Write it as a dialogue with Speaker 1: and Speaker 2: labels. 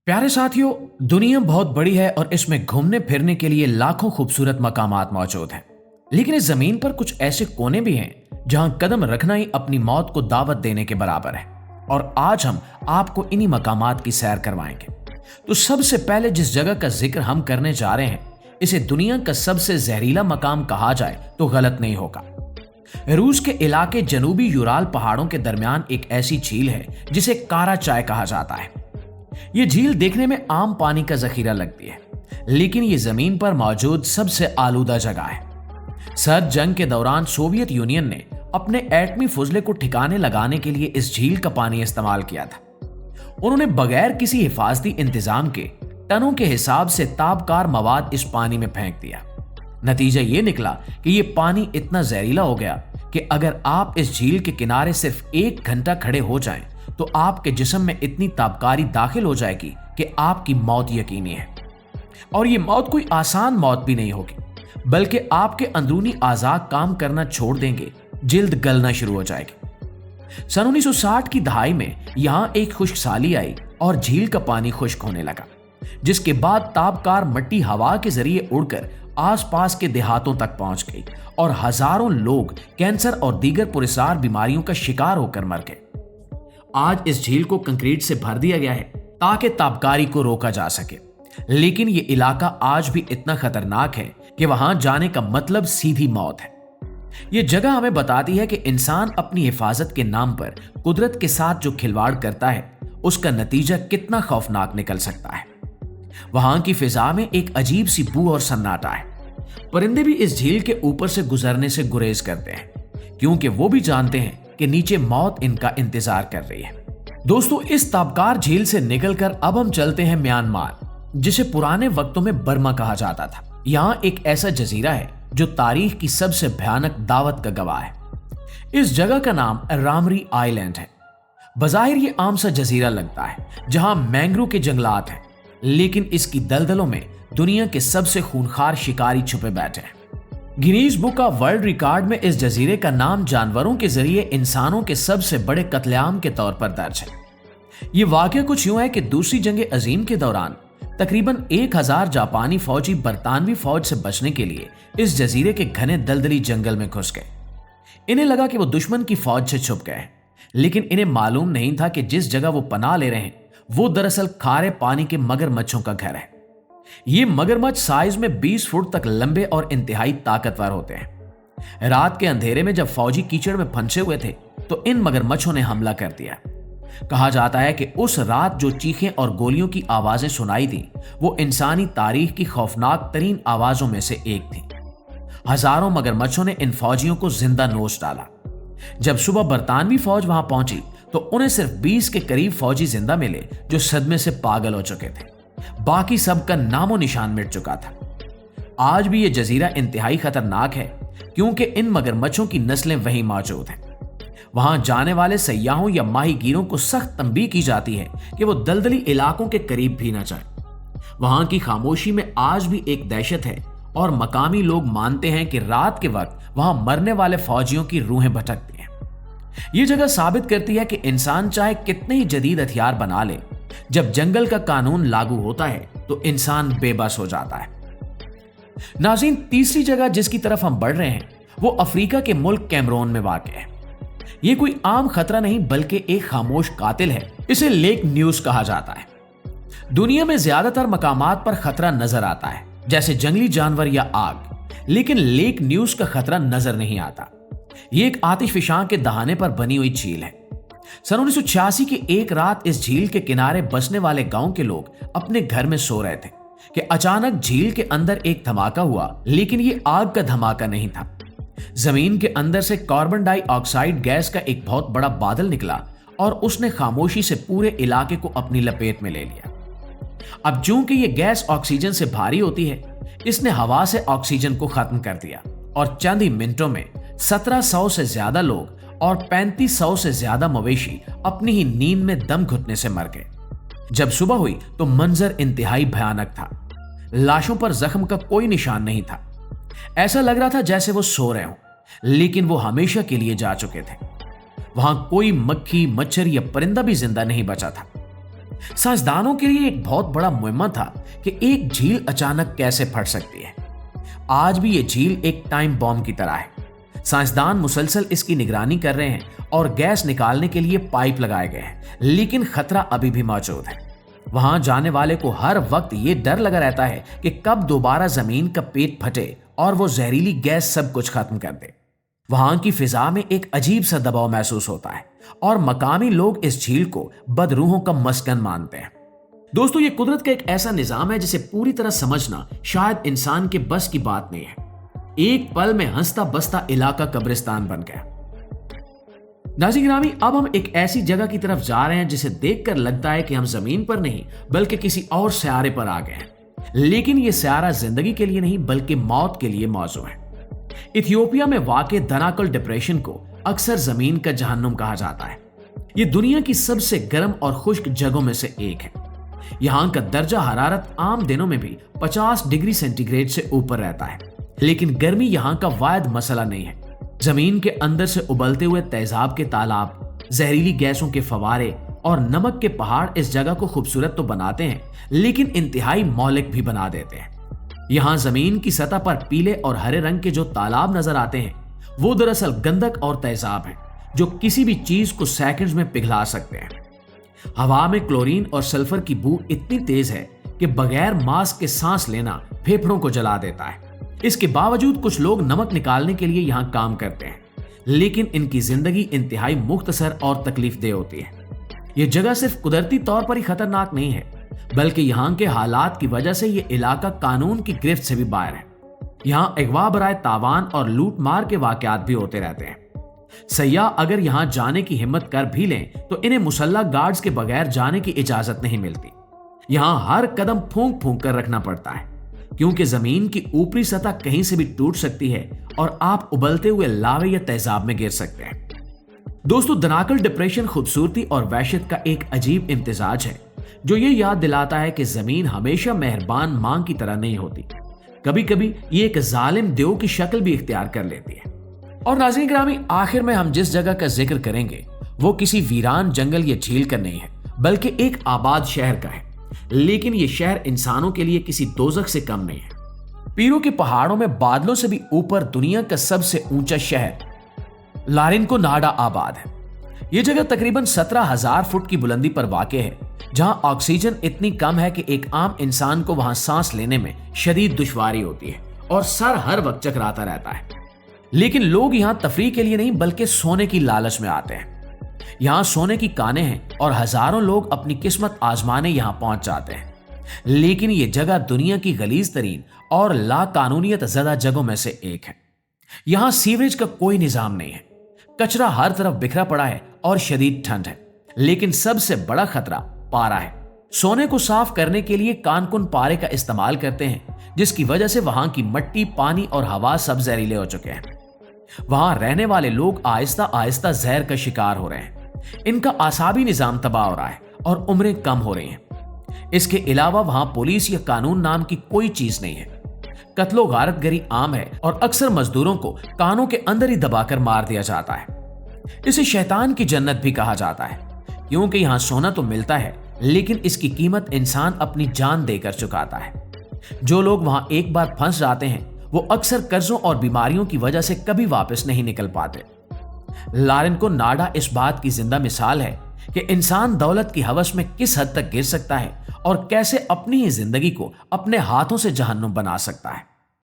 Speaker 1: प्यारे साथियों, दुनिया बहुत बड़ी है और इसमें घूमने फिरने के लिए लाखों खूबसूरत मकामात मौजूद हैं। लेकिन इस जमीन पर कुछ ऐसे कोने भी हैं जहां कदम रखना ही अपनी मौत को दावत देने के बराबर है। और आज हम आपको इन्हीं मकामात की सैर करवाएंगे। तो सबसे पहले जिस जगह का जिक्र हम करने जा रहे हैं, इसे दुनिया का सबसे जहरीला मकाम कहा जाए तो गलत नहीं होगा। रूस के इलाके जनूबी यूराल पहाड़ों के दरमियान एक ऐसी झील है जिसे कारा चाय कहा जाता है। ये झील देखने में आम पानी का जखीरा लगती है, लेकिन ये जमीन पर मौजूद सबसे आलूदा जगह है। सर्द जंग के दौरान सोवियत यूनियन ने अपने एटमी फुजले को ठिकाने लगाने के लिए इस झील का पानी इस्तेमाल किया था। उन्होंने बगैर किसी हिफाजती इंतजाम के टनों के हिसाब से ताबकार मवाद इस पानी में फेंक दिया। नतीजा ये निकला कि ये पानी इतना जहरीला हो गया कि अगर आप इस झील के किनारे सिर्फ 1 घंटा खड़े हो जाएं, तो आपके जिस्म में इतनी ताबकारी दाखिल हो जाएगी कि आपकी मौत यकीनी है। और ये मौत कोई आसान मौत भी नहीं होगी, बल्कि आपके अंदरूनी आज़ा काम करना छोड़ देंगे, जिल्द गलना शुरू हो जाएगी। सन 1960 की दहाई में यहां एक खुश्क साली आई और झील का पानी खुश्क होने लगा, जिसके बाद ताबकार मिट्टी हवा के जरिए उड़कर आसपास के देहातों तक पहुंच गई और हजारों लोग कैंसर और दीगर पुरस्कार बीमारियों का शिकार होकर मर गए। आज इस झील को कंक्रीट से भर दिया गया है ताकि ताबकारी को रोका जा सके, लेकिन यह इलाका आज भी इतना खतरनाक है कि वहां जाने का मतलब सीधी मौत है। यह जगह हमें बताती है कि इंसान अपनी हिफाजत के नाम पर कुदरत के साथ जो खिलवाड़ करता है, उसका नतीजा कितना खौफनाक निकल सकता है। वहां की फिजा में एक अजीब सी बू और सन्नाटा है। परिंदे भी इस झील के ऊपर से गुजरने से गुरेज करते हैं, क्योंकि वो भी जानते हैं कि नीचे मौत इनका इंतजार कर रही है। दोस्तों, इस ताबकार झील से निकलकर अब हम चलते हैं म्यांमार, जिसे पुराने वक्तों में बर्मा कहा जाता था। यहाँ एक ऐसा जजीरा है जो तारीख की सबसे भयानक दावत का गवाह है। इस जगह का नाम रामरी आइलैंड है। बज़ाहिर ये आम सा जजीरा लगता है जहां मैंग्रोव के जंगलात हैं, लेकिन इसकी दलदलों में दुनिया के सबसे खूनखार शिकारी छुपे बैठे हैं। Guinness book of world record में इस जजीरे का नाम जानवरों के जरिए इंसानों के सबसे बड़े कत्लेआम के तौर पर दर्ज है। ये वाकया कुछ यूं है कि दूसरी जंग अजीम के दौरान तकरीबन 1000 जापानी फौजी बरतानवी फौज से बचने के लिए इस जजीरे के घने दलदली जंगल में घुस गए। इन्हें लगा कि वो दुश्मन की फौज से छुप गए हैं, लेकिन इन्हें मालूम नहीं था कि जिस जगह वो पनाह ले रहे हैं वो दरअसल खारे पानी के मगरमच्छों का घर है। ये मगरमच्छ साइज में 20 फुट तक लंबे और इंतहाई ताकतवर होते हैं। रात के अंधेरे में जब फौजी कीचड़ में फंसे हुए थे, तो इन मगरमच्छों ने हमला कर दिया। कहा जाता है कि उस रात जो चीखें और गोलियों की आवाजें सुनाई थी, वो इंसानी तारीख की खौफनाक तरीन आवाजों में से एक थी। हजारों मगरमच्छों ने इन फौजियों को जिंदा नोच डाला। जब सुबह बरतानवी फौज वहां पहुंची तो उन्हें सिर्फ 20 के करीब फौजी जिंदा मिले, जो सदमे से पागल हो चुके थे। बाकी सबका नामो निशान मिट चुका था। आज भी यह जजीरा इंतहाई खतरनाक है, क्योंकि इन मगरमच्छों की नस्लें वहीं मौजूद हैं। वहां जाने वाले सयाहों या माहीगीरों को सख्त तंबीह की जाती है कि वो दलदली इलाकों के करीब भी न जाएं। वहां की खामोशी में आज भी एक दहशत है और मकामी लोग मानते हैं कि रात के वक्त वहां मरने वाले फौजियों की रूहें भटकती हैं। यह जगह साबित करती है कि इंसान चाहे कितने ही जदीद हथियार बना ले, जब जंगल का कानून लागू होता है तो इंसान बेबस हो जाता है। नाज़रीन, तीसरी जगह जिसकी तरफ हम बढ़ रहे हैं वो अफ्रीका के मुल्क कैमरून में वाक़ है। ये कोई आम खतरा नहीं, बल्कि एक खामोश कातिल है। इसे लेक न्यूज़ कहा जाता है। दुनिया में ज्यादातर मकामात पर खतरा नजर आता है, जैसे जंगली जानवर या आग, लेकिन लेक न्यूज़ का खतरा नजर नहीं आता। ये एक आतिशफशां के दहाने पर बनी हुई झील है। सन 1986 की एक रात इस झील के किनारे बसने वाले गांव के लोग अपने घर में सो रहे थे कि अचानक झील के अंदर एक धमाका हुआ, लेकिन ये आग का धमाका नहीं था। जमीन के अंदर से कार्बन डाइऑक्साइड गैस का एक बहुत बड़ा बादल निकला और उसने खामोशी से पूरे इलाके को अपनी लपेट में ले लिया। अब चूंकि ये गैस ऑक्सीजन से भारी होती है, इसने हवा से ऑक्सीजन को खत्म कर दिया और चंद ही मिनटों में 1700 से ज्यादा लोग और 3500 से ज्यादा मवेशी अपनी ही नींद में दम घुटने से मर गए। जब सुबह हुई तो मंजर इंतहाई भयानक था। लाशों पर जख्म का कोई निशान नहीं था। ऐसा लग रहा था जैसे वो सो रहे हों, लेकिन वो हमेशा के लिए जा चुके थे। वहां कोई मक्खी, मच्छर या परिंदा भी जिंदा नहीं बचा था। साइंसदानों के लिए एक बहुत बड़ा मुहिम्मा था कि एक झील अचानक कैसे फट सकती है। आज भी ये झील एक टाइम बॉम्ब की तरह है। साइंसदान मुसलसल इसकी निगरानी कर रहे हैं और गैस निकालने के लिए पाइप लगाए गए हैं, लेकिन खतरा अभी भी मौजूद है। वहां जाने वाले को हर वक्त ये डर लगा रहता है कि कब दोबारा जमीन का पेट फटे और वो जहरीली गैस सब कुछ खत्म कर दे। वहां की फिजा में एक अजीब सा दबाव महसूस होता है और मकामी लोग इस झील को बदरूहों का मस्कन मानते हैं। दोस्तों, ये कुदरत का एक ऐसा निजाम है जिसे पूरी तरह समझना शायद इंसान के बस की बात नहीं है। एक पल में हंसता बसता इलाका कब्रिस्तान बन गया। नाज़रीन गिरामी, अब हम एक ऐसी जगह की तरफ जा रहे हैं जिसे देखकर लगता है कि हम जमीन पर नहीं बल्कि किसी और सियारे पर आ गए हैं। लेकिन यह सियारा जिंदगी के लिए नहीं बल्कि मौत के लिए मौजू है। इथियोपिया में वाक़े दनाकल डिप्रेशन को अक्सर जमीन का जहन्नुम कहा जाता है। यह दुनिया की सबसे गर्म और खुश्क जगहों में से एक है। यहां का दर्जा हरारत आम दिनों में भी 50 डिग्री सेंटीग्रेड से ऊपर रहता है, लेकिन गर्मी यहां का वायद मसला नहीं है। जमीन के अंदर से उबलते हुए तेजाब के तालाब, जहरीली गैसों के फवारे और नमक के पहाड़ इस जगह को खूबसूरत तो बनाते हैं, लेकिन इंतहाई मौलिक भी बना देते हैं। यहां जमीन की सतह पर पीले और हरे रंग के जो तालाब नजर आते हैं, वो दरअसल गंधक और तेजाब हैं, जो किसी भी चीज को सेकंड्स में पिघला सकते हैं। हवा में क्लोरीन और सल्फर की बू इतनी तेज है कि बगैर मास्क के सांस लेना फेफड़ों को जला देता है। इसके बावजूद कुछ लोग नमक निकालने के लिए यहां काम करते हैं, लेकिन इनकी जिंदगी इंतहाई मुख्तसर और तकलीफदेह होती है। यह जगह सिर्फ कुदरती तौर पर ही खतरनाक नहीं है, बल्कि यहां के हालात की वजह से यह इलाका कानून की गिरफ्त से भी बाहर है। यहां अगवा बराए तावान और लूट मार के वाकयात भी होते रहते हैं। सयाह अगर यहां जाने की हिम्मत कर भी लें तो इन्हें मुसल्लह गार्ड्स के बगैर जाने की इजाजत नहीं मिलती। यहां हर कदम फूंक फूंक कर रखना पड़ता है, क्योंकि जमीन की ऊपरी सतह कहीं से भी टूट सकती है और आप उबलते हुए लावे या तेजाब में गिर सकते हैं। दोस्तों, दनाकल डिप्रेशन खूबसूरती और वहशत का एक अजीब इम्तिजाज है, जो ये याद दिलाता है कि जमीन हमेशा मेहरबान मां की तरह नहीं होती। कभी कभी ये एक जालिम देव की शक्ल भी इख्तियार कर लेती है। और नाज़रीन गिरामी, आखिर में हम जिस जगह का जिक्र करेंगे वो किसी वीरान जंगल या झील का नहीं है, बल्कि एक आबाद शहर का है। लेकिन ये शहर इंसानों के लिए किसी दोजख से कम नहीं है। पीरू के पहाड़ों में बादलों से भी ऊपर दुनिया का सबसे ऊंचा शहर लारिनको नाडा आबाद है। यह जगह तकरीबन 17,000 फुट की बुलंदी पर वाक़े है, जहां ऑक्सीजन इतनी कम है कि एक आम इंसान को वहां सांस लेने में शदीद दुश्वारी होती है और सर हर वक्त चकराता रहता है। लेकिन लोग यहां तफरीह के लिए नहीं बल्कि सोने की लालच में आते हैं। यहां सोने की कानें हैं और हजारों लोग अपनी किस्मत आजमाने यहां पहुंच जाते हैं। लेकिन यह जगह दुनिया की गलीज तरीन और लाकानूनियत ज़दा जगहों में से एक है। यहां सीवरेज का कोई निजाम नहीं है, कचरा हर तरफ बिखरा पड़ा है और शदीद ठंड है। लेकिन सबसे बड़ा खतरा पारा है। सोने को साफ करने के लिए कानकुन पारे का इस्तेमाल करते हैं, जिसकी वजह से वहां की मिट्टी, पानी और हवा सब जहरीले हो चुके हैं। वहां रहने वाले लोग आहिस्ता आहिस्ता जहर का शिकार हो रहे हैं। इनका आसाबी निजाम तबाह हो रहा है और उम्रें कम हो रही हैं। इसके अलावा वहां पुलिस या कानून नाम की कोई चीज नहीं है। कत्लो गारतगरी आम है और अक्सर मजदूरों को कानों के अंदर ही दबाकर मार दिया जाता है। इसे शैतान की जन्नत भी कहा जाता है, क्योंकि यहां सोना तो मिलता है, लेकिन इसकी कीमत इंसान अपनी जान देकर चुकाता है। जो लोग वहां एक बार फंस जाते हैं वो अक्सर कर्जों और बीमारियों की वजह से कभी वापस नहीं निकल पाते। लारिनको नाडा इस बात की जिंदा मिसाल है कि इंसान दौलत की हवस में किस हद तक गिर सकता है और कैसे अपनी ही जिंदगी को अपने हाथों से जहन्नुम बना सकता है।